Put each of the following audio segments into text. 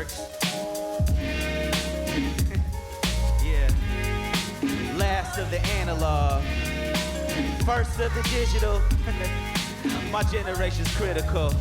works. Yeah. Last of the analog, first of the digital. My generation's critical.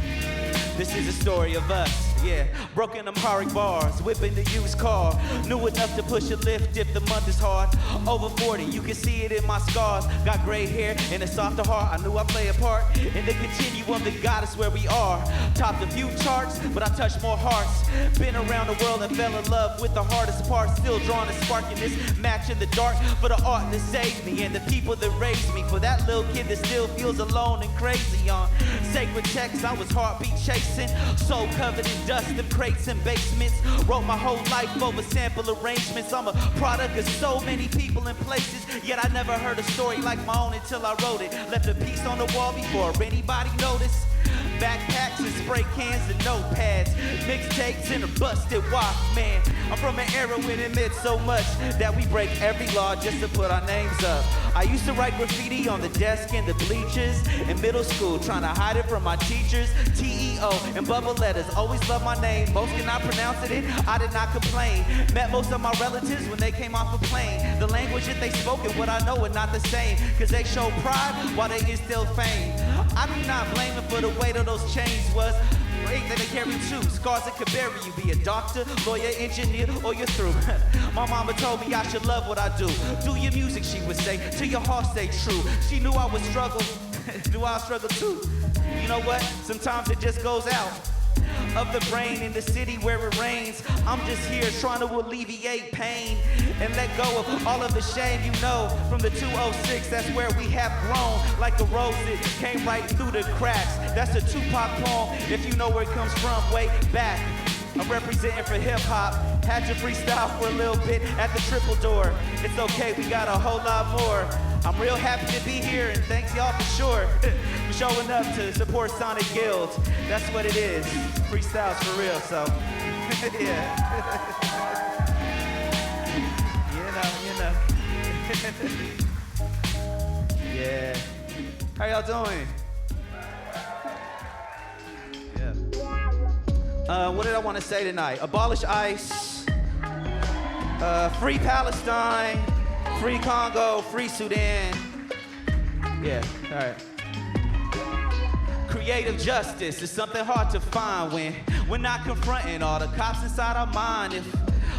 This is a story of us. Yeah, broken Amharic bars, whipping the used car. Knew enough to push a lift if the month is hard. Over 40, you can see it in my scars. Got gray hair and a softer heart. I knew I play a part in the continuum that got us where we are. Topped a few charts, but I touched more hearts. Been around the world and fell in love with the hardest part. Still drawing a spark in this match in the dark. For the art that saved me and the people that raised me. For that little kid that still feels alone and crazy on sacred texts, I was heartbeat chasing. Soul covered in dust and crates and basements. Wrote my whole life over sample arrangements. I'm a product of so many people and places, yet I never heard a story like my own until I wrote it. Left a piece on the wall before anybody noticed. Backpacks and spray cans and notepads, mixtapes and a busted Walkman. I'm from an era when it meant so much that we break every law just to put our names up. I used to write graffiti on the desk in the bleachers in middle school, trying to hide it from my teachers. TEO and bubble letters, always loved my name. Most cannot pronounce it, I did not complain. Met most of my relatives when they came off a plane. The language that they spoke and what I know are not the same, cause they show pride while they instill fame. I do not blame them for the weight of those chains was great that they carry too. Scars that could bury you. Be a doctor, lawyer, engineer, or you're through. My mama told me I should love what I do. Do your music, she would say, till your heart stay true. She knew I would struggle. Do I struggle too? You know what? Sometimes it just goes out of the brain in the city where it rains. I'm just here trying to alleviate pain and let go of all of the shame. You know, from the 206, that's where we have grown. Like a rose, it came right through the cracks. That's a Tupac poem, if you know where it comes from, way back. I'm representing for hip-hop. Had to freestyle for a little bit at the Triple Door. It's okay, we got a whole lot more. I'm real happy to be here, and thanks y'all for sure for showing up to support Sonic Guild. That's what it is. Freestyles for real, so yeah. you know. Yeah. How y'all doing? Yeah. What did I want to say tonight? Abolish ICE. Free Palestine. Free Congo, free Sudan. Yeah, all right. Creative justice is something hard to find when we're not confronting all the cops inside our mind. If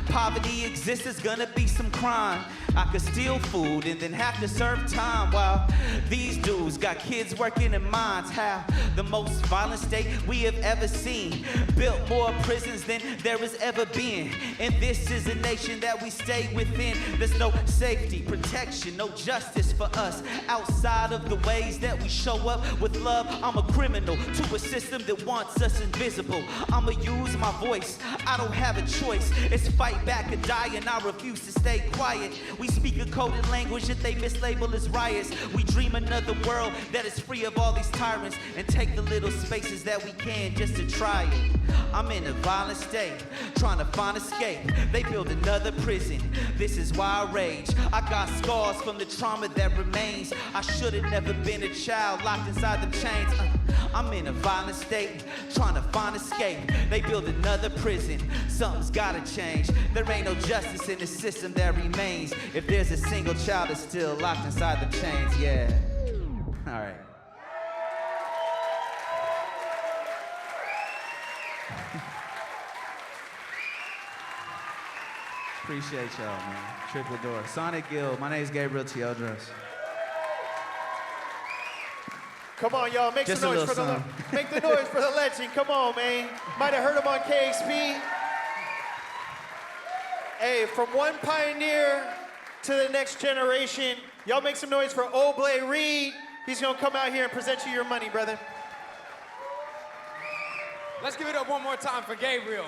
poverty exists, there's gonna be some crime. I could steal food and then have to serve time while these dudes got kids working in mines. How the most violent state we have ever seen. Built more prisons than there has ever been. And this is a nation that we stay within. There's no safety, protection, no justice for us outside of the ways that we show up with love. I'm a criminal to a system that wants us invisible. I'ma use my voice, I don't have a choice. It's fight back or die, and I refuse to stay quiet. We speak a coded language that they mislabel as riots. We dream another world that is free of all these tyrants and take the little spaces that we can just to try it. I'm in a violent state, trying to find escape. They build another prison, this is why I rage. I got scars from the trauma that remains. I should have never been a child locked inside them chains. I'm in a violent state, trying to find escape. They build another prison, something's gotta change. There ain't no justice in the system that remains if there's a single child that's still locked inside the chains, yeah. All right. Appreciate y'all, man. Triple Door. Sonic Guild, my name is Gabriel Teodros. Come on, y'all, make Just some noise for make the noise for the legend. Come on, man. Might have heard him on KXP. Hey, from one pioneer to the next generation, y'all make some noise for Oblay Reed. He's gonna come out here and present you your money, brother. Let's give it up one more time for Gabriel.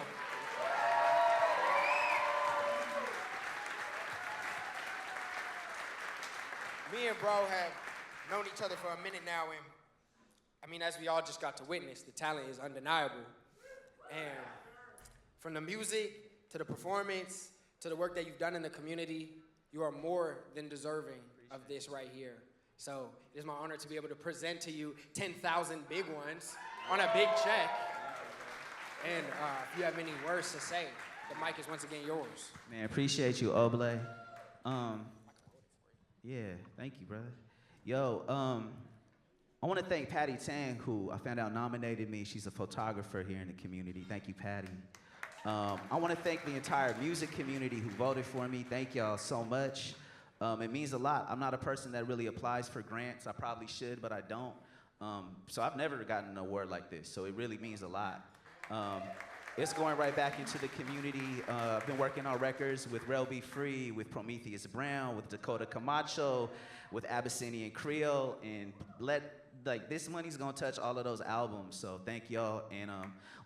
Me and bro have known each other for a minute now, and I mean, as we all just got to witness, the talent is undeniable. And from the music to the performance to the work that you've done in the community, you are more than deserving of this right here. So it is my honor to be able to present to you 10,000 big ones on a big check. And if you have any words to say, the mic is once again yours. Man, appreciate you, Oblay. Yeah, thank you, brother. Yo, I want to thank Patty Tang, who I found out nominated me. She's a photographer here in the community. Thank you, Patty. I want to thank the entire music community who voted for me. Thank y'all so much. It means a lot. I'm not a person that really applies for grants. I probably should, but I don't. So I've never gotten an award like this, so it really means a lot. It's going right back into the community. I've been working on records with Rel Be Free, with Prometheus Brown, with Dakota Camacho, with Abyssinian Creole, and this money's gonna touch all of those albums. So thank y'all, and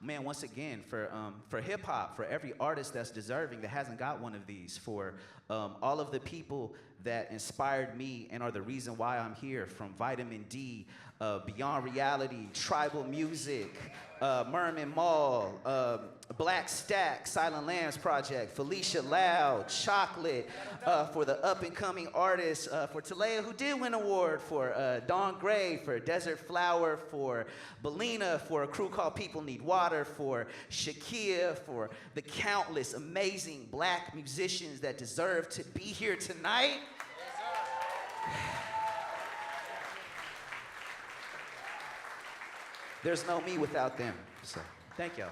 man, once again for hip hop, for every artist that's deserving that hasn't got one of these, for all of the people that inspired me and are the reason why I'm here, from Vitamin D, Beyond Reality, Tribal Music, Merman Mall, Black Stack, Silent Lambs Project, Felicia Loud, Chocolate, for the up-and-coming artists, for Talea, who did win an award, for Dawn Gray, for Desert Flower, for Belina, for a crew called People Need Water, for Shakia, for the countless amazing black musicians that deserve to be here tonight. There's no me without them, so thank y'all.